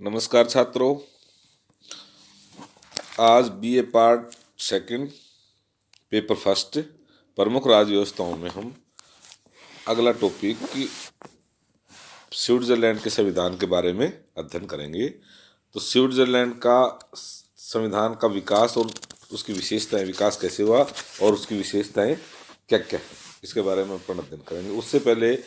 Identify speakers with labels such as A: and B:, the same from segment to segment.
A: नमस्कार छात्रों। आज BA part second paper first प्रमुख राज्य व्यवस्थाओं में हम अगला टॉपिक की स्विट्जरलैंड के संविधान के बारे में अध्ययन करेंगे। तो स्विट्जरलैंड का संविधान का विकास और उसकी विशेषताएं, विकास कैसे हुआ और उसकी विशेषताएं क्या क्या है, इसके बारे में अपन अध्ययन करेंगे। उससे पहले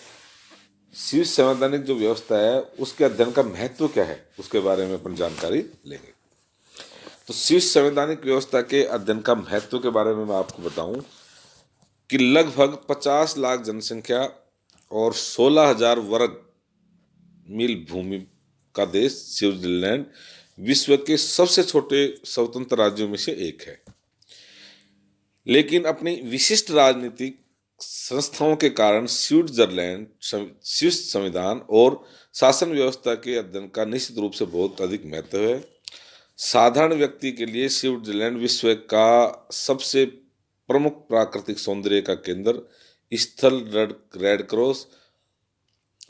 A: स्विस संवैधानिक जो व्यवस्था है उसके अध्ययन का महत्व क्या है उसके बारे में अपन जानकारी लेंगे। तो स्विस संवैधानिक व्यवस्था के अध्ययन का महत्व के बारे में मैं आपको बताऊं कि लगभग 50 लाख जनसंख्या और 16,000 वर्ग मील भूमि का देश स्विट्जरलैंड विश्व के सबसे छोटे स्वतंत्र राज्यों में से एक है, लेकिन अपनी विशिष्ट राजनीतिक संस्थाओं के कारण स्विट्जरलैंड स्विस संविधान और शासन व्यवस्था के अध्ययन का निश्चित रूप से बहुत अधिक महत्व है। साधारण व्यक्ति के लिए स्विट्जरलैंड विश्व का सबसे प्रमुख प्राकृतिक सौंदर्य का केंद्र स्थल, रेड क्रॉस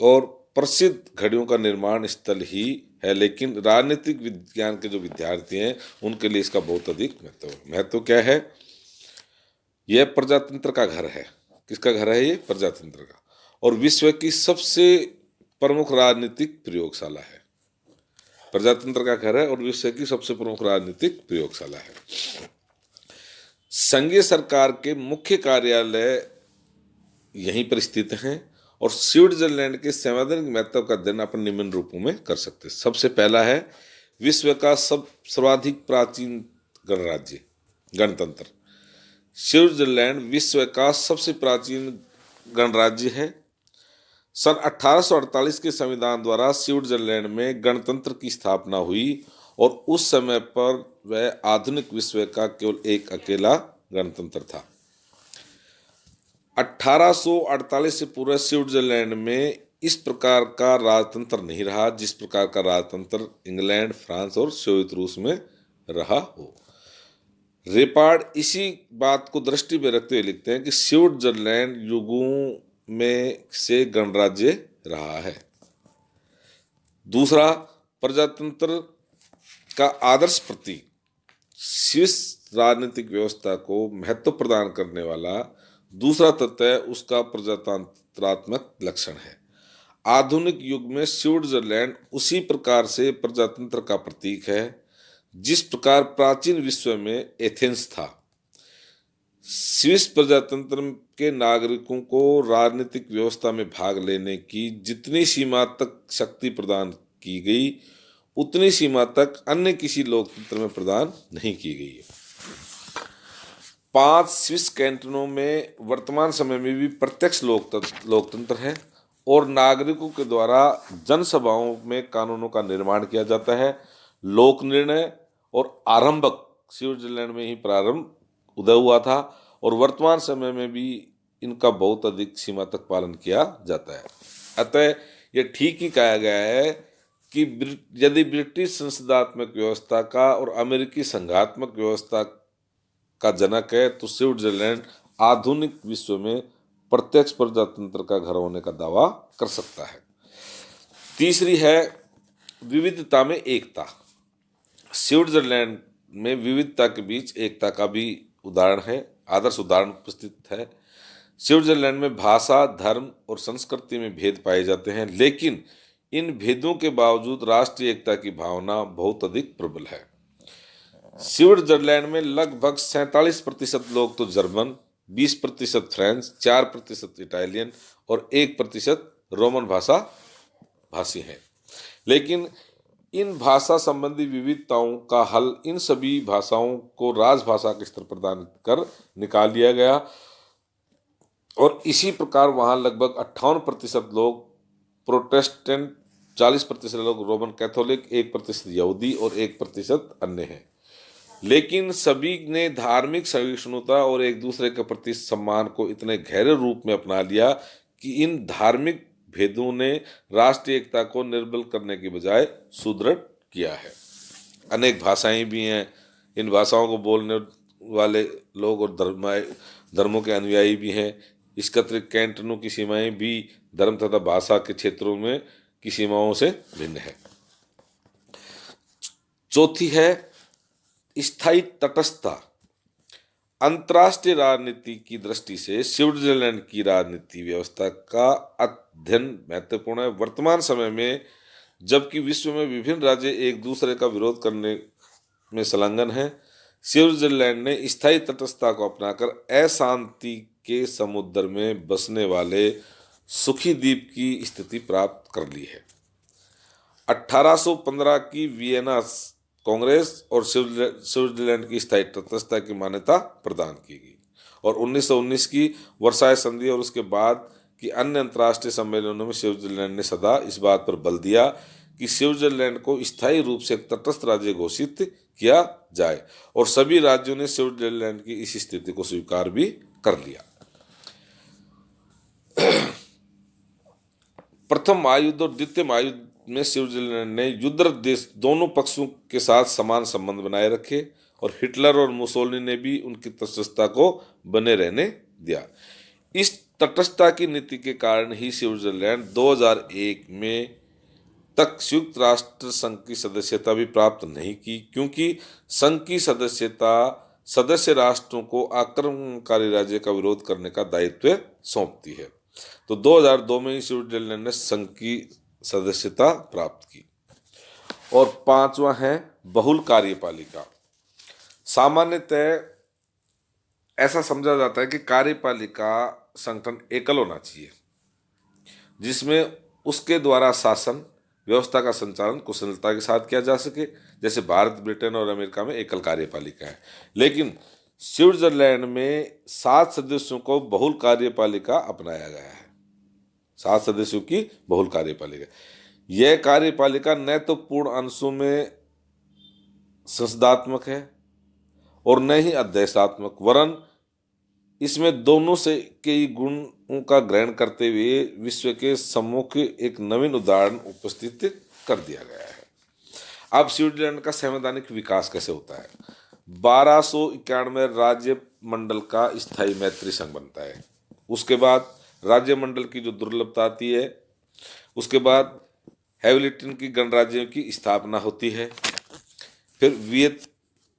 A: और प्रसिद्ध घड़ियों का निर्माण स्थल ही है, लेकिन राजनीतिक विज्ञान के जो विद्यार्थी हैं उनके लिए इसका बहुत अधिक महत्व है। महत्व क्या है? यह प्रजातंत्र का घर है। किसका घर है? ये प्रजातंत्र का। और विश्व की सबसे प्रमुख राजनीतिक प्रयोगशाला है। प्रजातंत्र का घर है और विश्व की सबसे प्रमुख राजनीतिक प्रयोगशाला है। संघीय सरकार के मुख्य कार्यालय यहीं पर स्थित हैं और स्विट्जरलैंड के संवैधानिक महत्व का अध्ययन अपन निम्न रूपों में कर सकते हैं। सबसे पहला है विश्व का सर्वाधिक प्राचीन गणराज्य, गणतंत्र। स्विट्जरलैंड विश्व का सबसे प्राचीन गणराज्य है। सन 1848 के संविधान द्वारा स्विट्जरलैंड में गणतंत्र की स्थापना हुई और उस समय पर वह आधुनिक विश्व का केवल एक अकेला गणतंत्र था। 1848 से पूर्व स्विट्जरलैंड में इस प्रकार का राजतंत्र नहीं रहा जिस प्रकार का राजतंत्र इंग्लैंड, फ्रांस और सोवियत रूस में रहा हो। रेपार्ड इसी बात को दृष्टि में रखते हुए लिखते हैं कि स्विट्जरलैंड युगों में से गणराज्य रहा है। दूसरा, प्रजातंत्र का आदर्श प्रतीक। स्विस राजनीतिक व्यवस्था को महत्व प्रदान करने वाला दूसरा तथ्य है उसका प्रजातंत्रात्मक लक्षण है। आधुनिक युग में स्विट्जरलैंड उसी प्रकार से प्रजातंत्र का प्रतीक है जिस प्रकार प्राचीन विश्व में एथेंस था। स्विस प्रजातंत्र के नागरिकों को राजनीतिक व्यवस्था में भाग लेने की जितनी सीमा तक शक्ति प्रदान की गई उतनी सीमा तक अन्य किसी लोकतंत्र में प्रदान नहीं की गई है। 5 स्विस कैंटनों में वर्तमान समय में भी प्रत्यक्ष लोकतंत्र है और नागरिकों के द्वारा जनसभाओं में कानूनों का निर्माण किया जाता है। लोक निर्णय और आरंभक स्विट्जरलैंड में ही प्रारंभ उदय हुआ था और वर्तमान समय में भी इनका बहुत अधिक सीमा तक पालन किया जाता है। अतः यह ठीक ही कहा गया है कि यदि ब्रिटिश संसदात्मक व्यवस्था का और अमेरिकी संघात्मक व्यवस्था का जनक है तो स्विट्जरलैंड आधुनिक विश्व में प्रत्यक्ष प्रजातंत्र का घर होने का दावा कर सकता है। तीसरी है विविधता में एकता। स्विट्जरलैंड में विविधता के बीच एकता का भी उदाहरण है, आदर्श उदाहरण उपस्थित है। स्विट्जरलैंड में भाषा, धर्म और संस्कृति में भेद पाए जाते हैं, लेकिन इन भेदों के बावजूद राष्ट्रीय एकता की भावना बहुत अधिक प्रबल है। स्विट्जरलैंड में लगभग 47% लोग तो जर्मन, 20% फ्रेंच, 4% इटालियन और 1% रोमन भाषी हैं। लेकिन इन भाषा संबंधी विविधताओं का हल इन सभी भाषाओं को राजभाषा के स्तर प्रदान कर निकाल लिया गया और इसी प्रकार वहाँ लगभग 58% लोग प्रोटेस्टेंट, 40% लोग रोमन कैथोलिक, 1% यहूदी और 1% अन्य हैं। लेकिन सभी ने धार्मिक सहिष्णुता और एक दूसरे के प्रति सम्मान को इतने गहरे रूप में अपना लिया कि इन धार्मिक भेदों ने राष्ट्रीय एकता को निर्बल करने की बजाय सुदृढ़ किया है। अनेक भाषाएं भी हैं, इन भाषाओं को बोलने वाले लोग और धर्मों के अनुयायी भी हैं। इसके अतिरिक्त कैंटनों की सीमाएं भी धर्म तथा भाषा के क्षेत्रों में की सीमाओं से भिन्न है। चौथी है स्थायी तटस्थता। अंतर्राष्ट्रीय राजनीति की दृष्टि से स्विट्जरलैंड की राजनीति व्यवस्था का अध्ययन महत्वपूर्ण है। वर्तमान समय में जबकि विश्व में विभिन्न राज्य एक दूसरे का विरोध करने में संलग्न है, स्विट्जरलैंड ने स्थायी तटस्थता को अपनाकर अशांति के समुद्र में बसने वाले सुखी द्वीप की स्थिति प्राप्त कर ली है। 1815 की वियना कांग्रेस और स्विट्जरलैंड की स्थायी तटस्थता की मान्यता प्रदान की गई और 1919 की वर्साय संधि और उसके बाद की अन्य अंतर्राष्ट्रीय सम्मेलनों में स्विट्जरलैंड ने सदा इस बात पर बल दिया कि स्विट्जरलैंड को स्थायी रूप से एक तटस्थ राज्य घोषित किया जाए और सभी राज्यों ने स्विट्जरलैंड की इस स्थिति को स्वीकार भी कर लिया। प्रथम महायुद्ध और द्वितीय महायुद्ध में स्विट्जरलैंड ने युद्धरत देश दोनों पक्षों के साथ समान संबंध बनाए रखे और हिटलर और मुसोलिनी ने भी उनकी तटस्थता को बने रहने दिया। इस तटस्थता की नीति के कारण ही स्विट्जरलैंड 2001 में तक संयुक्त राष्ट्र संघ की सदस्यता भी प्राप्त नहीं की, क्योंकि संघ की सदस्यता सदस्य राष्ट्रों को आक्रमणकारी राज्य का विरोध करने का दायित्व सौंपती है। तो 2002 में ही स्विट्जरलैंड ने संघ की सदस्यता प्राप्त की। और पांचवा है बहुल कार्यपालिका। सामान्यतः ऐसा समझा जाता है कि कार्यपालिका संगठन एकल होना चाहिए, जिसमें उसके द्वारा शासन व्यवस्था का संचालन कुशलता के साथ किया जा सके। जैसे भारत, ब्रिटेन और अमेरिका में एकल कार्यपालिका है, लेकिन स्विट्जरलैंड में 7 सदस्यों को बहुल कार्यपालिका अपनाया गया है। 7 सदस्यों की बहुल कार्यपालिका। यह कार्यपालिका न तो पूर्ण अंशों में संसदात्मक है और न ही अध्यक्षात्मक, वरन इसमें दोनों से कई गुणों का ग्रहण करते हुए विश्व के सम्मुख एक नवीन उदाहरण उपस्थित कर दिया गया है। अब स्विट्जरलैंड का संवैधानिक विकास कैसे होता है? 1291 राज्य मंडल का स्थायी मैत्री संघ बनता है। उसके बाद राज्य मंडल की जो दुर्लभता आती है, उसके बाद हैविलिटन की गणराज्यों की स्थापना होती है। फिर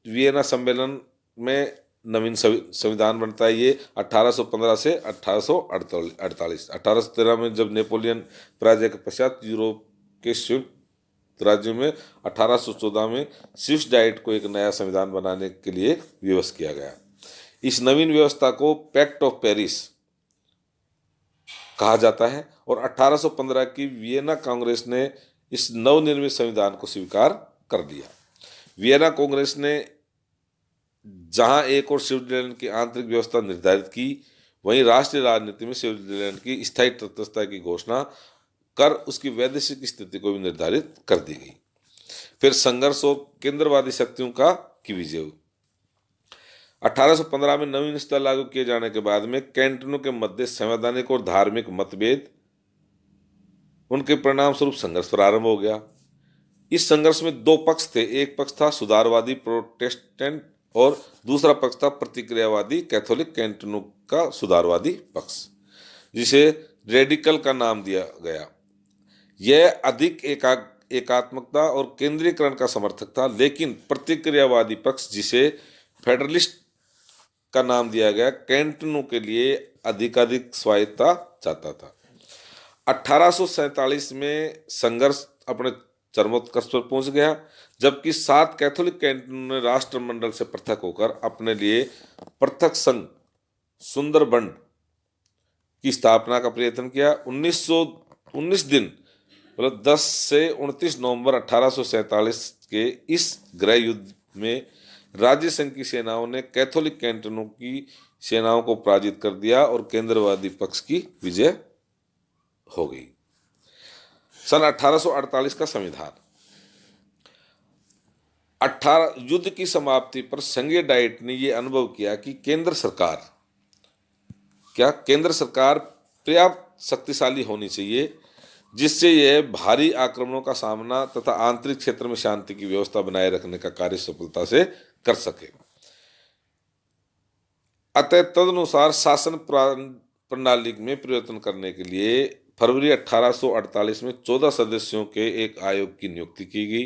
A: वियना सम्मेलन में नवीन संविधान बनता है। ये 1815 से 1848। 1813 में जब नेपोलियन पराजय के पश्चात यूरोप के संयुक्त राज्यों में 1814 में स्विस डाइट को एक नया संविधान बनाने के लिए विवश किया गया। इस नवीन व्यवस्था को पैक्ट ऑफ पेरिस कहा जाता है और 1815 की वियना कांग्रेस ने इस नवनिर्मित संविधान को स्वीकार कर लिया। वियना कांग्रेस ने जहां एक और स्विट्जरलैंड की आंतरिक व्यवस्था निर्धारित की, वहीं राष्ट्रीय राजनीति में स्विट्जरलैंड की स्थायी तटस्थता की घोषणा कर उसकी वैदेशिक स्थिति को भी निर्धारित कर दी गई। फिर संघर्ष और केंद्रवादी शक्तियों की विजय हुई। 1815 में नवीन व्यवस्था लागू किए जाने के बाद में कैंटनों के मध्य संवैधानिक और धार्मिक मतभेद, उनके परिणाम स्वरूप संघर्ष प्रारंभ हो गया। इस संघर्ष में 2 पक्ष थे। एक पक्ष था सुधारवादी प्रोटेस्टेंट और दूसरा पक्ष था प्रतिक्रियावादी कैथोलिक कैंटनों का सुधारवादी पक्ष, जिसे रेडिकल का नाम दिया गया। यह अधिक एकात्मकता और केंद्रीकरण का समर्थक था, लेकिन प्रतिक्रियावादी पक्ष, जिसे फेडरलिस्ट का नाम दिया गया, कैंटनों के लिए अधिकाधिक स्वायत्तता चाहता था। 1847 में संघर्ष अपने चरमोत्कर्ष पर पहुंच गया, जबकि 7 कैथोलिक कैंटनों ने राष्ट्रमंडल से पृथक होकर अपने लिए पृथक संघ सुंदरबंड की स्थापना का प्रयत्न किया। 1919 दिन मतलब 10 से 29 नवंबर 1847 के इस गृह युद्ध में राज्य संघ की सेनाओं ने कैथोलिक कैंटनों की सेनाओं को पराजित कर दिया और केंद्रवादी पक्ष की विजय हो गई। सन 1848 का संविधान। युद्ध की समाप्ति पर संघीय डाइट ने यह अनुभव किया कि केंद्र सरकार पर्याप्त शक्तिशाली होनी चाहिए, जिससे यह भारी आक्रमणों का सामना तथा आंतरिक क्षेत्र में शांति की व्यवस्था बनाए रखने का कार्य सफलता से कर सके। अतः तदनुसार शासन प्रणाली में परिवर्तन करने के लिए फरवरी 1848 में 14 सदस्यों के एक आयोग की नियुक्ति की गई।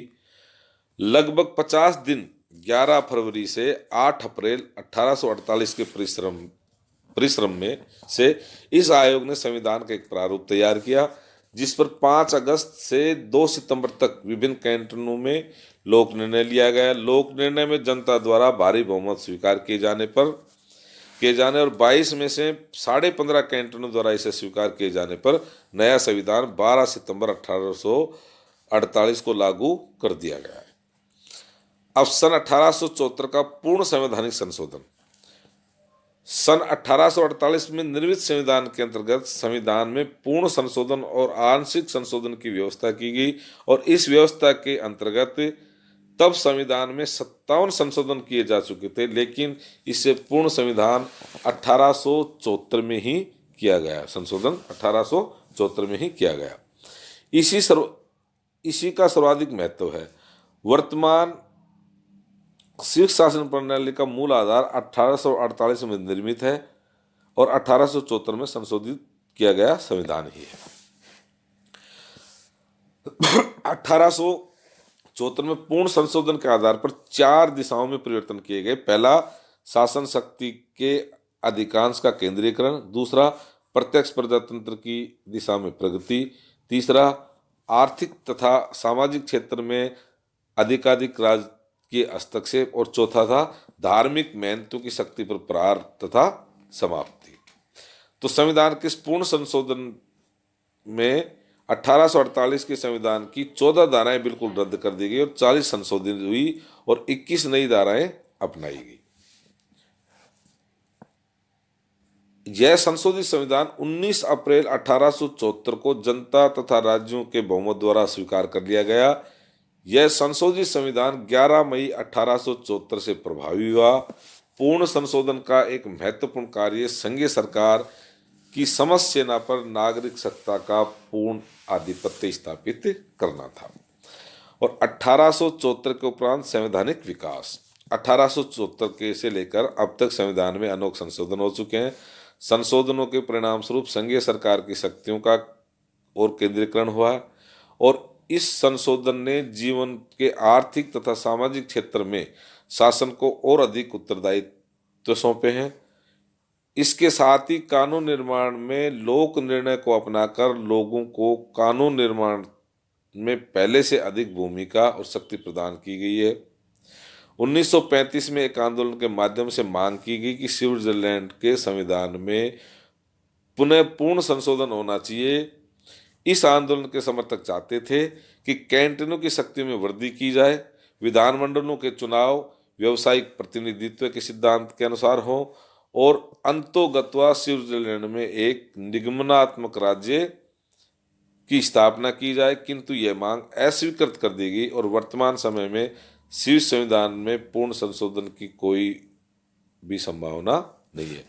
A: लगभग 50 दिन 11 फरवरी से 8 अप्रैल 1848 के परिश्रम में से इस आयोग ने संविधान का एक प्रारूप तैयार किया, जिस पर 5 अगस्त से 2 सितंबर तक विभिन्न कैंटोनों में लोक निर्णय लिया गया। लोक निर्णय में जनता द्वारा भारी बहुमत स्वीकार किए जाने और 22 में से 15.5 कैंटोनों द्वारा इसे स्वीकार किए जाने पर नया संविधान 12 सितंबर 1848 को लागू कर दिया गया है। अब सन 1874 का पूर्ण संवैधानिक संशोधन। सन 1848 में निर्मित संविधान के अंतर्गत संविधान में पूर्ण संशोधन और आंशिक संशोधन की व्यवस्था की गई और इस व्यवस्था के अंतर्गत तब संविधान में 57 संशोधन किए जा चुके थे, लेकिन इससे पूर्ण संविधान 1874 में ही किया गया। संशोधन 1874 में ही किया गया। इसी का सर्वाधिक महत्व है। वर्तमान सिख शासन प्रणाली का मूल आधार 1848 में निर्मित है और 1874 में संशोधित किया गया संविधान ही है। 1874 में पूर्ण संशोधन के आधार पर 4 दिशाओं में परिवर्तन किए गए। पहला, शासन शक्ति के अधिकांश का केंद्रीकरण। दूसरा, प्रत्यक्ष प्रजातंत्र की दिशा में प्रगति। तीसरा, आर्थिक तथा सामाजिक क्षेत्र में अधिकाधिक राजकीय हस्तक्षेप। और चौथा था धार्मिक महंतों की शक्ति पर प्रहार तथा समाप्ति। तो संविधान के पूर्ण संशोधन में 1848 के संविधान की 14 धाराएं बिल्कुल रद्द कर दी गई और 40 संशोधित हुई और 21 नई धाराएं अपनाई गई। यह संशोधित संविधान 19 अप्रैल 1874 को जनता तथा राज्यों के बहुमत द्वारा स्वीकार कर लिया गया। यह संशोधित संविधान 11 मई 1874 से प्रभावी हुआ। पूर्ण संशोधन का एक महत्वपूर्ण कार्य संघीय सरकार की समस्त सेना पर नागरिक सत्ता का पूर्ण आधिपत्य स्थापित करना था। और 1874 के उपरांत संवैधानिक विकास। 1874 के से लेकर अब तक संविधान में अनेक संशोधन हो चुके हैं। संशोधनों के परिणाम स्वरूप संघीय सरकार की शक्तियों का और केंद्रीकरण हुआ और इस संशोधन ने जीवन के आर्थिक तथा सामाजिक क्षेत्र में शासन को और अधिक उत्तरदायित्व सौंपे हैं। इसके साथ ही कानून निर्माण में लोक निर्णय को अपनाकर लोगों को कानून निर्माण में पहले से अधिक भूमिका और शक्ति प्रदान की गई है। 1935 में एक आंदोलन के माध्यम से मांग की गई कि स्विट्जरलैंड के संविधान में पुनः पूर्ण संशोधन होना चाहिए। इस आंदोलन के समर्थक चाहते थे कि कैंटोनों की शक्ति में वृद्धि की जाए, विधानमंडलों के चुनाव व्यावसायिक प्रतिनिधित्व के सिद्धांत के अनुसार हो और अंतोगत्वा स्विट्जरलैंड में एक निगमनात्मक राज्य की स्थापना की जाए, किंतु यह मांग अस्वीकृत कर दी गई और वर्तमान समय में स्विस संविधान में पूर्ण संशोधन की कोई भी संभावना नहीं है।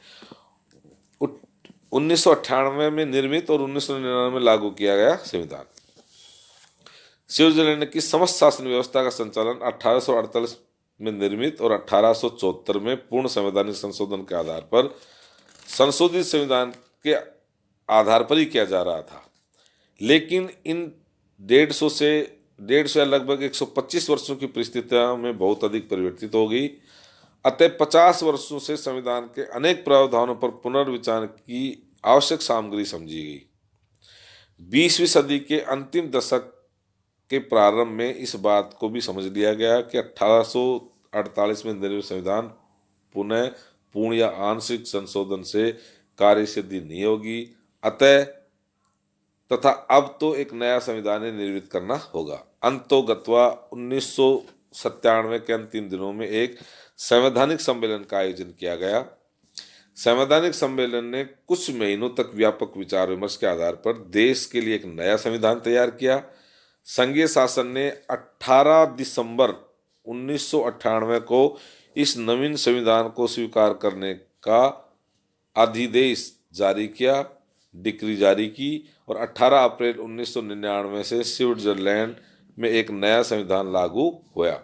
A: 1998 में निर्मित और 1999 में लागू किया गया संविधान स्विट्जरलैंड की समस्त शासन व्यवस्था का संचालन 1848 में निर्मित और 1874 में पूर्ण संवैधानिक संशोधन के आधार पर संशोधित संविधान के आधार पर ही किया जा रहा था। लेकिन इन 150 या लगभग 125 वर्षों की परिस्थितियों में बहुत अधिक परिवर्तित हो गई। अतः 50 वर्षों से संविधान के अनेक प्रावधानों पर पुनर्विचार की आवश्यक सामग्री समझी गई। 20वीं सदी के अंतिम दशक के प्रारंभ में इस बात को भी समझ लिया गया कि 1848 में निर्मित संविधान पुनः पूर्ण या आंशिक संशोधन से कार्य सिद्धि नहीं होगी। तथा अब तो एक नया संविधान निर्मित करना होगा। अंतोगत्वा 1997 के अंतिम दिनों में एक संवैधानिक सम्मेलन का आयोजन किया गया। संवैधानिक सम्मेलन ने कुछ महीनों तक व्यापक विचार विमर्श के आधार पर देश के लिए एक नया संविधान तैयार किया। संघीय शासन ने 18 दिसंबर 1998 को इस नवीन संविधान को स्वीकार करने का अधिदेश जारी किया, डिक्री जारी की और 18 अप्रैल 1999 से स्विट्जरलैंड में एक नया संविधान लागू हुआ।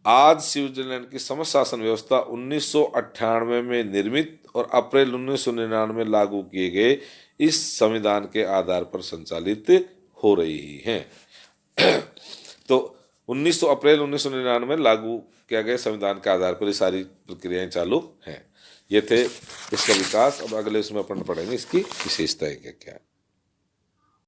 A: आज स्विट्जरलैंड की समस्त शासन व्यवस्था 1998 में निर्मित और अप्रैल 1999 में लागू किए गए इस संविधान के आधार पर संचालित हो रही है। तो 1900 अप्रैल 1999 में लागू किया गया संविधान के आधार पर ये सारी प्रक्रियाएं चालू हैं। ये थे इसका विकास। अब अगले उसमें अपन पढ़ेंगे इसकी विशेषताएं क्या क्या है।